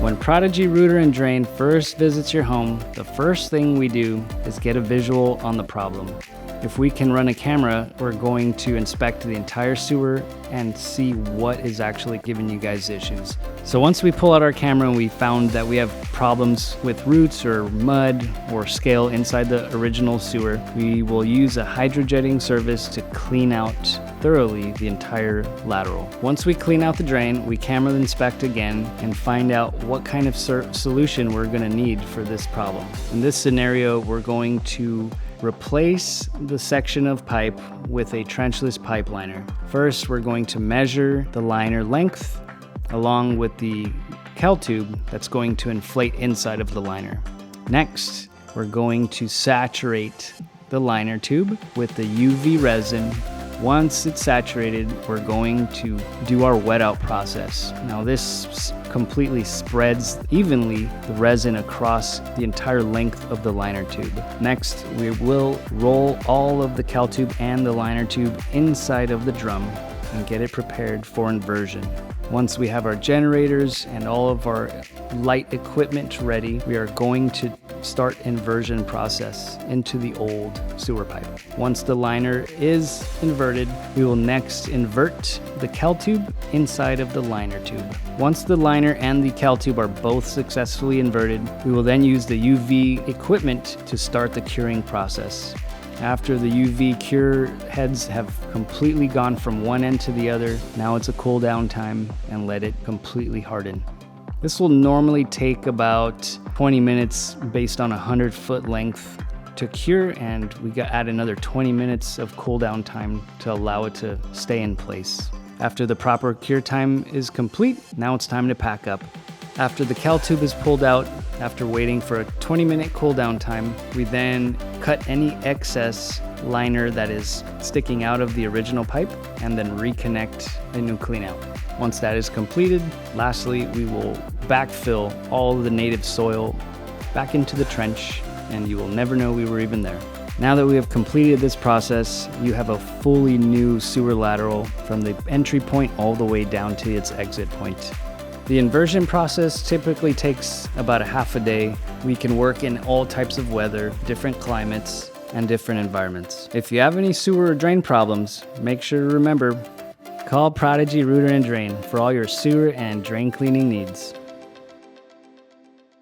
When Prodigy Rooter and Drain first visits your home, the first thing we do is get a visual on the problem. If we can run a camera, we're going to inspect the entire sewer and see what is actually giving you guys issues. So once we pull out our camera and we found that we have problems with roots or mud or scale inside the original sewer, we will use a hydrojetting service to clean out thoroughly the entire lateral. Once we clean out the drain, we camera inspect again and find out what kind of solution we're going to need for this problem. In this scenario, we're going to replace the section of pipe with a trenchless pipe liner. First, we're going to measure the liner length along with the cowl tube that's going to inflate inside of the liner. Next, we're going to saturate the liner tube with the UV resin. Once it's saturated, we're going to do our wet out process. Now this completely spreads evenly the resin across the entire length of the liner tube. Next, we will roll all of the cowl tube and the liner tube inside of the drum and get it prepared for inversion. Once we have our generators and all of our light equipment ready, we are going to start inversion process into the old sewer pipe. Once the liner is inverted, we will next invert the cowl tube inside of the liner tube. Once the liner and the cowl tube are both successfully inverted, we will then use the UV equipment to start the curing process. After the UV cure heads have completely gone from one end to the other, now it's a cool down time and let it completely harden. This will normally take about 20 minutes based on a 100-foot length to cure, and we add another 20 minutes of cool down time to allow it to stay in place. After the proper cure time is complete, now it's time to pack up. After the cowl tube is pulled out, after waiting for a 20-minute cool down time, we then cut any excess liner that is sticking out of the original pipe and then reconnect a new clean out. Once that is completed, lastly, we will backfill all of the native soil back into the trench, and you will never know we were even there. Now that we have completed this process, you have a fully new sewer lateral from the entry point all the way down to its exit point. The inversion process typically takes about a half a day. We can work in all types of weather, different climates, and different environments. If you have any sewer or drain problems, make sure to remember, call Prodigy Rooter and Drain for all your sewer and drain cleaning needs.